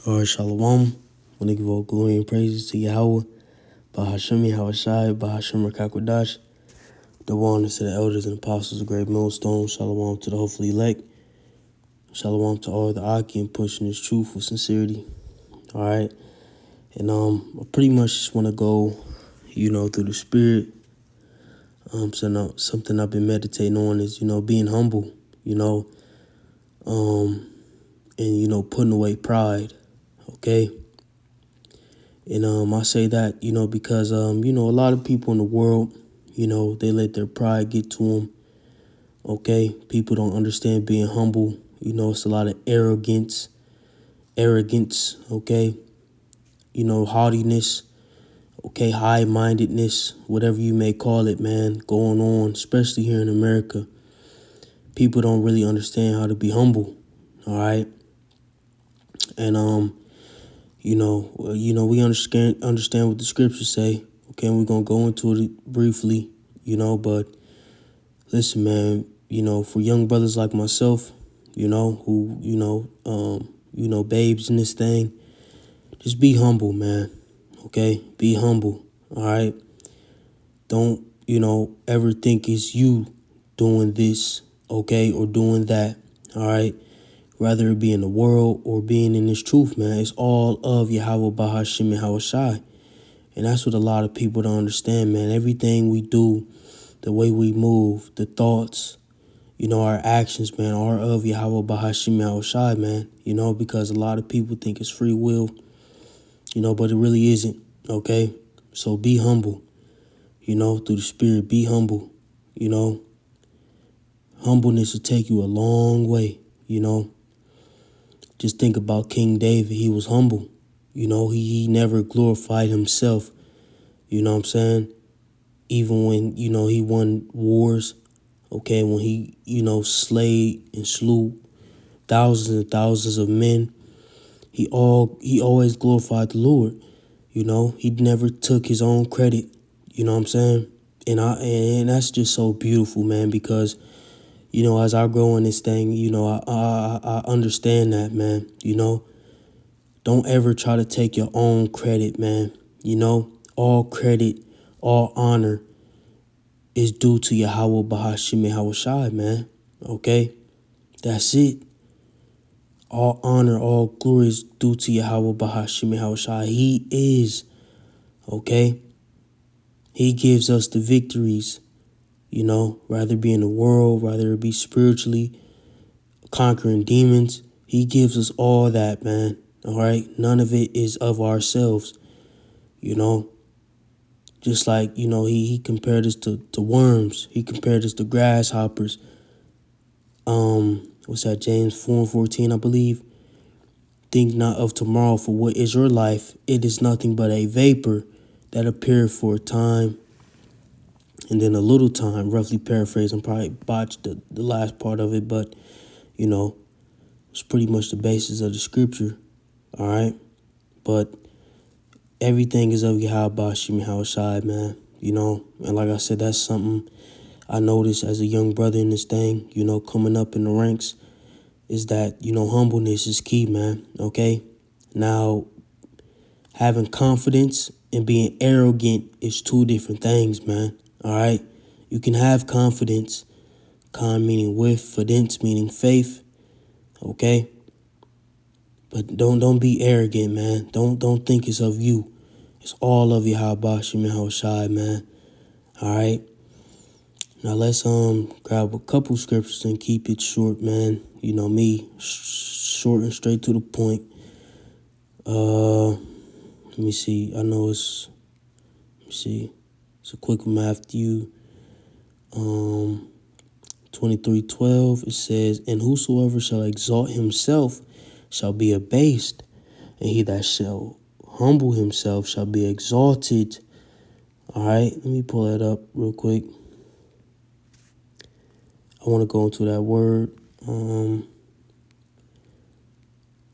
Or Shalom. I want to give all glory and praises to Yahweh, Bahashemi Hawashai, Bahashem Rakakwadash. Double honor to the elders and apostles of Great Millstone. Shalom to the hopefully elect. Shalom to all the Aki and pushing this truth with sincerity. All right. And I pretty much just want to go, through the spirit. So something I've been meditating on is, being humble, and, putting away pride. Okay. And I say that, because, a lot of people in the world, they let their pride get to them. Okay. People don't understand being humble. It's a lot of arrogance. Okay. Haughtiness. Okay. High-mindedness, whatever you may call it, man, going on, especially here in America. People don't really understand how to be humble. All right. And, we understand what the scriptures say. Okay, and we're going to go into it briefly, but listen, man, for young brothers like myself, who, babes in this thing, just be humble, man. Okay, be humble. All right. Don't, ever think it's you doing this, okay, or doing that. All right. Rather it be in the world or being in this truth, man. It's all of Yahweh Bahashim Hawashai. And that's what a lot of people don't understand, man. Everything we do, the way we move, the thoughts, our actions, man, are of Yahweh Bahashim Hawashai, man. Because a lot of people think it's free will, but it really isn't, okay? So be humble, through the spirit. Be humble, Humbleness will take you a long way, Just think about King David. He was humble. He never glorified himself. You know what I'm saying? Even when, he won wars, okay, when he, slayed and slew thousands and thousands of men, he always glorified the Lord. He never took his own credit. You know what I'm saying? And that's just so beautiful, man, because as I grow in this thing, I understand that, man. Don't ever try to take your own credit, man. All credit, all honor is due to Yahweh Bahashim Hawashai, man. Okay? That's it. All honor, all glory is due to Yahweh Bahashim Hawashai. He is, okay? He gives us the victories, rather be in the world, rather it be spiritually, conquering demons. He gives us all that, man. All right? None of it is of ourselves, Just like, he compared us to worms. He compared us to grasshoppers. What's that? James 4:14, I believe. Think not of tomorrow, for what is your life? It is nothing but a vapor that appeareth for a time and then a little time. Roughly paraphrasing, probably botched the last part of it, but, it's pretty much the basis of the scripture. All right? But everything is of Yahweh Bahashim Hawashai, man. And like I said, that's something I noticed as a young brother in this thing, coming up in the ranks, is that, humbleness is key, man. Okay? Now, having confidence and being arrogant is two different things, man. All right? You can have confidence, con meaning with, fidence meaning faith. Okay? But don't be arrogant, man. Don't think it's of you. It's all of Yahweh Bahashim Hawashai, man. All right? Now let's grab a couple scriptures and keep it short, man. Me, short and straight to the point. Let me see. I know it's a quick one. Matthew 23:12. It says, "And whosoever shall exalt himself shall be abased, and he that shall humble himself shall be exalted." All right, let me pull that up real quick. I want to go into that word,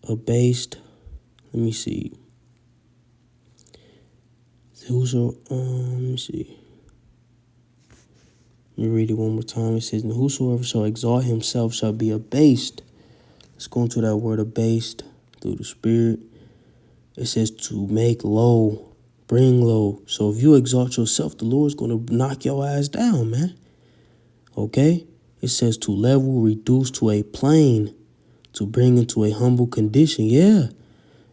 abased. Let me see. Let me see. Let me read it one more time. It says, "And whosoever shall exalt himself shall be abased." Let's go into that word abased. through the Spirit. It says to make low, bring low. So if you exalt yourself, the Lord's going to knock your ass down, man. Okay? It says to level, reduce to a plane, to bring into a humble condition. Yeah.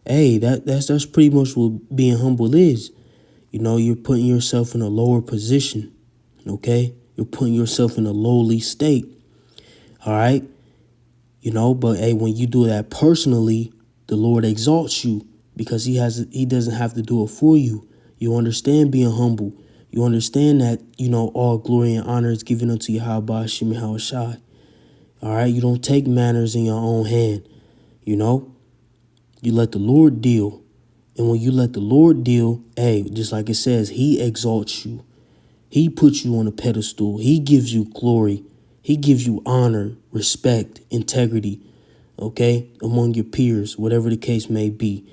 Hey, that's pretty much what being humble is. You know, you're putting yourself in a lower position. Okay? You're putting yourself in a lowly state. All right? You know, but hey, when you do that personally, the Lord exalts you because he doesn't have to do it for you. You understand being humble. You understand that, you know, all glory and honor is given unto Yahweh Hashem Yahushai. All right? You don't take matters in your own hand. You know? You let the Lord deal. And when you let the Lord deal, hey, just like it says, he exalts you. He puts you on a pedestal. He gives you glory. He gives you honor, respect, integrity, okay, among your peers, whatever the case may be.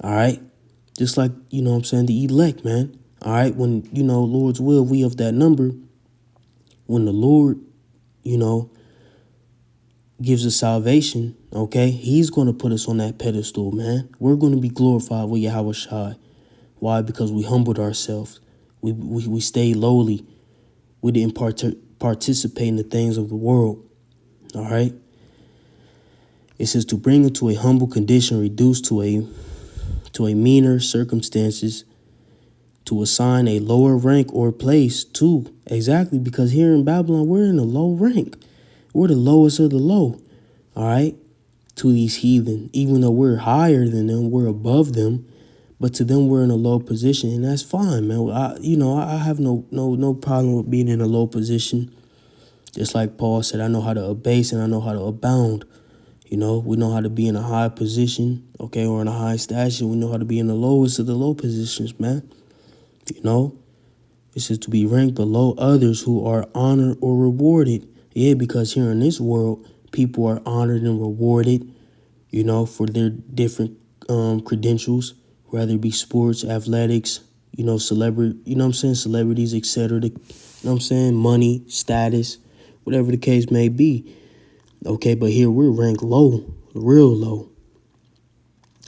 All right? Just like, you know what I'm saying, the elect, man. All right? When, you know, Lord's will, we of that number, when the Lord, you know, gives us salvation, okay, he's going to put us on that pedestal, man. We're going to be glorified with Yahweh Shai. Why? Because we humbled ourselves. We stayed lowly. We didn't participate in the things of the world. All right. It says to bring into a humble condition, reduced to a meaner circumstances, to assign a lower rank or place too. Exactly, because here in Babylon, we're in a low rank. We're the lowest of the low. All right. To these heathen, even though we're higher than them, we're above them. But to them, we're in a low position, and that's fine, man. I have no problem with being in a low position. Just like Paul said, I know how to abase and I know how to abound. You know, we know how to be in a high position, okay, or in a high stature. We know how to be in the lowest of the low positions, man. You know, it says to be ranked below others who are honored or rewarded. Yeah, because here in this world, people are honored and rewarded, you know, for their different credentials. Whether it be sports, athletics, you know, celebrity, you know what I'm saying, celebrities, etc. You know what I'm saying, money, status, whatever the case may be. Okay, but here we're ranked low, real low.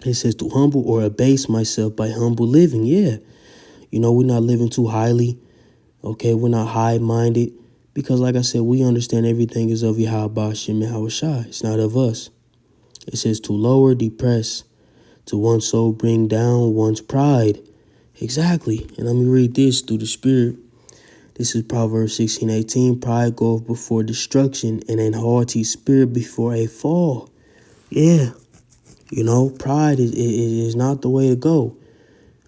It says to humble or abase myself by humble living. Yeah, you know, we're not living too highly. Okay, we're not high-minded because, like I said, we understand everything is of Yahweh Hashem Yahushai. It's not of us. It says to lower, depress. To one's soul bring down one's pride. Exactly. And let me read this through the Spirit. This is Proverbs 16:18. Pride goeth before destruction, and an haughty spirit before a fall. Yeah. You know, pride is not the way to go.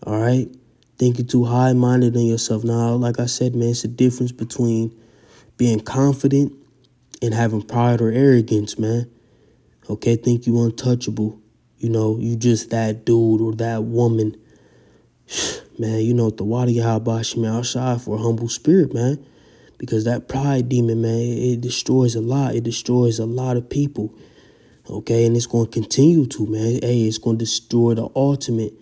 All right. Thinking too high-minded in yourself. Now, like I said, man, it's a difference between being confident and having pride or arrogance, man. Okay. Think you untouchable. You know, you just that dude or that woman. Man, you know, the water Yahweh outside for a humble spirit, man. Because that pride demon, man, it destroys a lot. It destroys a lot of people. Okay, and it's going to continue to, man. Hey, it's going to destroy the ultimate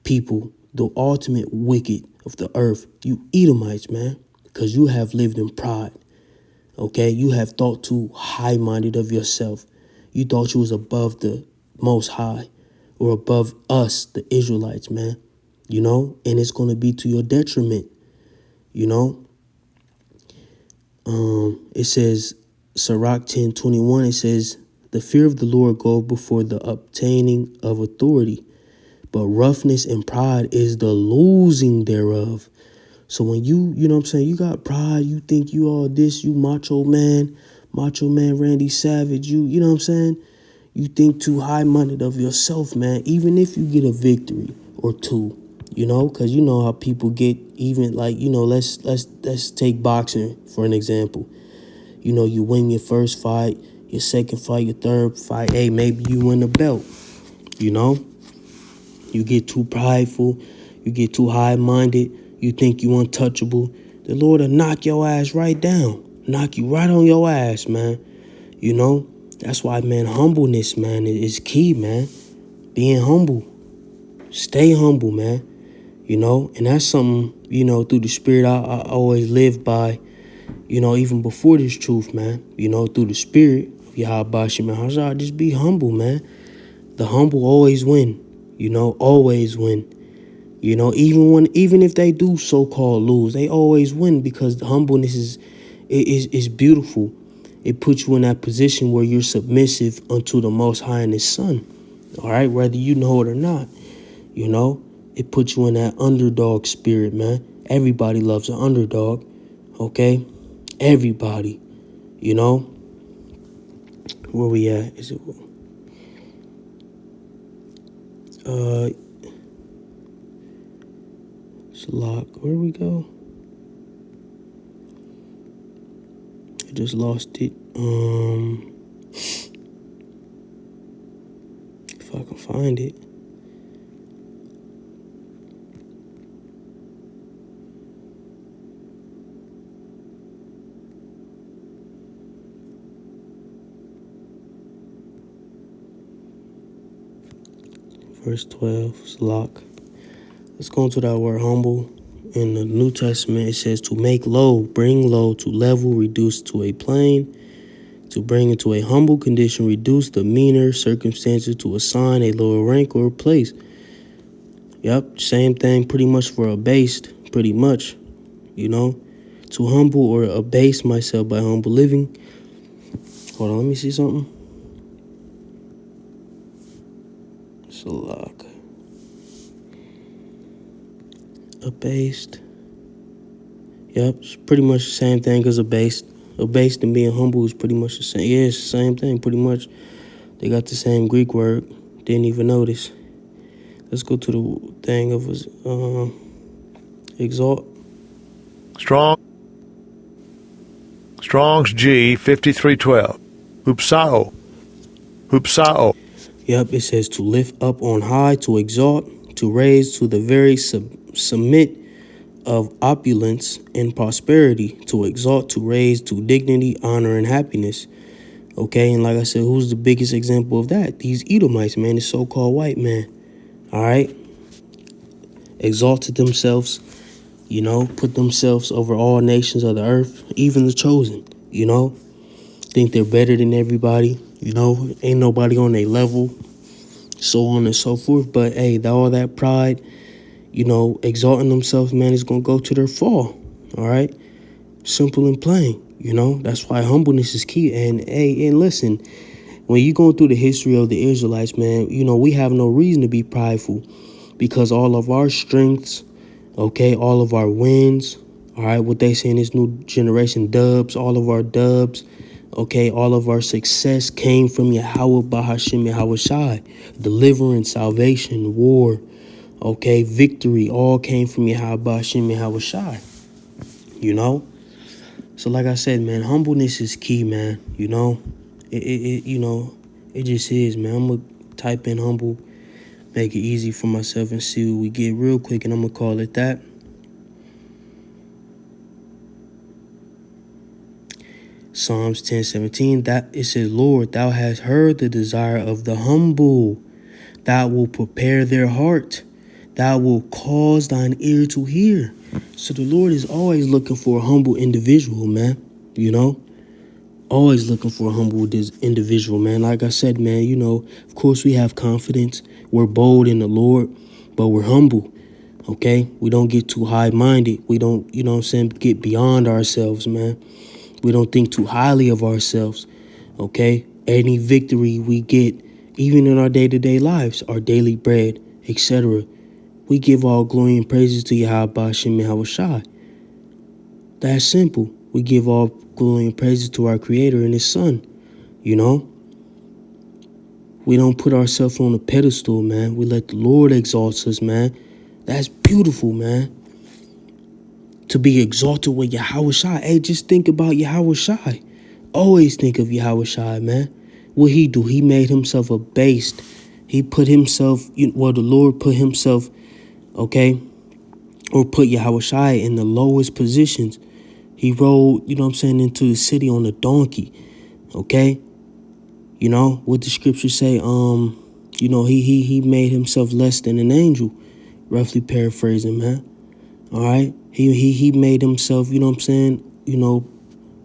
people, the ultimate wicked of the earth. You Edomites, man. Because you have lived in pride. Okay, you have thought too high-minded of yourself. You thought you was above the Most High or above us, the Israelites, man, you know, and it's going to be to your detriment, you know. It says, Sirach 10:21, it says, the fear of the Lord goes before the obtaining of authority, but roughness and pride is the losing thereof. So when you know what I'm saying, you got pride, you think you all this, you macho man Randy Savage, you know what I'm saying? You think too high-minded of yourself, man, even if you get a victory or two, you know, because you know how people get, even like, you know, let's take boxing for an example. You know, you win your first fight, your second fight, your third fight. Hey, maybe you win the belt, you know. You get too prideful, you get too high-minded, you think you untouchable. The Lord will knock your ass right down, knock you right on your ass, man, you know. That's why, man, humbleness, man, is key, man. Being humble. Stay humble, man. You know, and that's something, you know, through the Spirit I always live by, you know, even before this truth, man. You know, through the Spirit of Yahweh Shema Hazard, just be humble, man. The humble always win, always win. Even if they do so-called lose, they always win because the humbleness is beautiful. It puts you in that position where you're submissive unto the Most High and His Son. All right, whether you know it or not, it puts you in that underdog spirit, man. Everybody loves an underdog, okay? Everybody, Where we at? Is it? It's locked. Where we go? I just lost it. If I can find it. Verse 12, Salak. Let's go into that word humble. In the New Testament, it says to make low, bring low, to level, reduce to a plane, to bring into a humble condition, reduce demeanor, circumstances, to assign a lower rank or place. Yep, same thing pretty much for abased, pretty much, to humble or abase myself by humble living. Hold on, let me see something. Salak. Abased. Yep, it's pretty much the same thing as abased. Abased and being humble is pretty much the same. Yeah, it's the same thing, pretty much. They got the same Greek word. Didn't even notice. Let's go to the thing of exalt. Strong's G 5312. Hupsao. Yep, it says to lift up on high, to exalt, to raise to the very summit of opulence and prosperity, to exalt, to raise to dignity, honor, and happiness. Okay, and like I said, who's the biggest example of that? These Edomites, man, the so-called white man. All right, exalted themselves, put themselves over all nations of the earth, even the chosen, think they're better than everybody, ain't nobody on their level, so on and so forth. But hey, all that pride, exalting themselves, man, is gonna go to their fall. All right, simple and plain. That's why humbleness is key. And hey, and listen, when you going through the history of the Israelites, man, we have no reason to be prideful because all of our strengths, okay, all of our wins, all right, what they say in this new generation, dubs, all of our dubs, okay, all of our success came from Yahweh Bahashim Yahweh Shai. Deliverance, salvation, war, okay, victory, all came from Yahweh Bahashim Yahweh Shai. So like I said, man, humbleness is key, man. It just is, man. I'm gonna type in humble, make it easy for myself and see what we get real quick, and I'm gonna call it that. Psalms 10:17, that it says, Lord, thou hast heard the desire of the humble. Thou will prepare their heart. Thou will cause thine ear to hear. So the Lord is always looking for a humble individual, man. Always looking for a humble individual, man. Like I said, man, of course we have confidence. We're bold in the Lord, but we're humble, okay? We don't get too high-minded. We don't, get beyond ourselves, man. We don't think too highly of ourselves, okay? Any victory we get, even in our day-to-day lives, our daily bread, etc., we give all glory and praises to Yahweh Ba'ashem Yahweh Shai. That's simple. We give all glory and praises to our Creator and His Son, We don't put ourselves on a pedestal, man. We let the Lord exalt us, man. That's beautiful, man. To be exalted with Yahweh Shai. Hey, just think about Yahweh Shai. Always think of Yahweh Shai, man. What He do? He made Himself abased. He put Himself, the Lord put Himself, okay, or put Yahweh Shai in the lowest positions. He rode, into the city on a donkey, okay? What the scriptures say, he made Himself less than an angel, roughly paraphrasing, man. All right? He made Himself,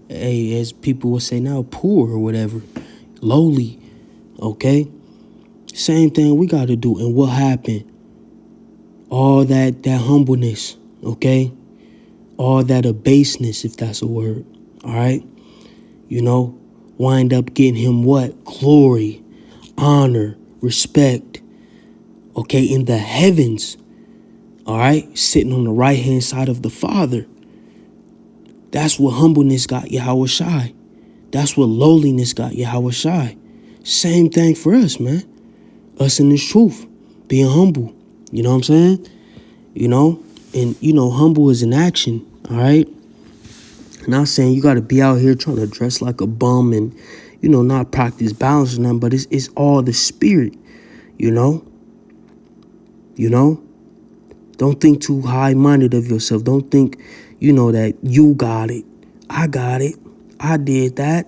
as people would say now, poor or whatever, lowly, okay? Same thing we got to do. And what happened? All that humbleness, okay? All that abaseness, if that's a word, all right? You know, wind up getting him what? Glory, honor, respect, okay, in the heavens, all right? Sitting on the right-hand side of the Father. That's what humbleness got Yahweh Shai. That's what lowliness got Yahweh Shai. Same thing for us, man. Us in this truth, being humble. You know what I'm saying? You know, and, you know, humble is an action, all right? Not saying you got to be out here trying to dress like a bum and, you know, not practice balance or nothing, but it's all the spirit, you know? You know? Don't think too high-minded of yourself. Don't think, you know, that you got it. I got it. I did that.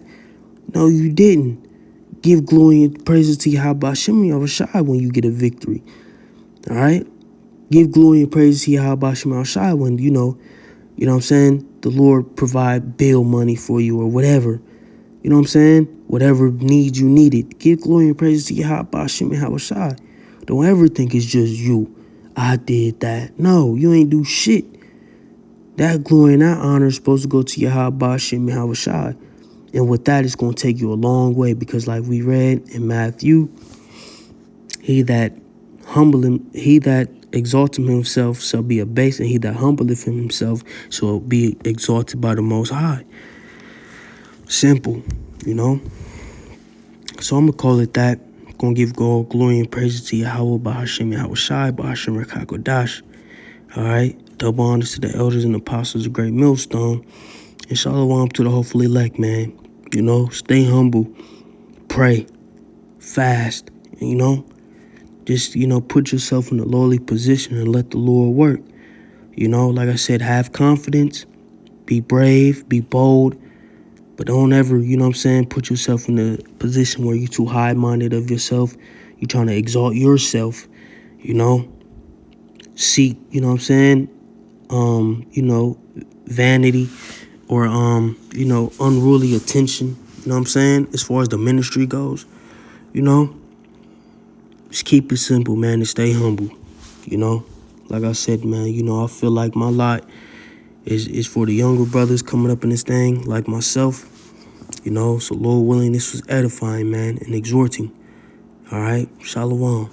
No, you didn't. Give glory and praises to Yahweh Shem Yahushai when you get a victory. All right? Give glory and praises to Yahweh Shem Yahushai when, you know what I'm saying? The Lord provide bill money for you or whatever. You know what I'm saying? Whatever needs you needed. Give glory and praises to Yahweh Shem Yahushai. Don't ever think it's just you. I did that. No, you ain't do shit. That glory and that honor is supposed to go to Yahweh Shem Yahushai. And with that, it's going to take you a long way because like we read in Matthew, he that exalteth himself shall be abased, and he that humbleth himself shall be exalted by the Most High. Simple, you know? So I'm going to call it that. I'm going to give God glory and praises to Yahweh, Bahashem Yahushai, Bahashem Rekakodash. All right? Double honors to the elders and apostles of Great Millstone. And shalom to the hopefully elect, man. You know, stay humble, pray, fast, you know. Just, you know, put yourself in a lowly position and let the Lord work. You know, like I said, have confidence, be brave, be bold, but don't ever, you know what I'm saying, put yourself in a position where you're too high-minded of yourself. You're trying to exalt yourself, you know. Seek, you know what I'm saying, you know, vanity or, you know, unruly attention, you know what I'm saying, as far as the ministry goes, you know. Just keep it simple, man, and stay humble, you know. Like I said, man, you know, I feel like my lot is for the younger brothers coming up in this thing, like myself, you know. So, Lord willing, this was edifying, man, and exhorting. All right, shalom.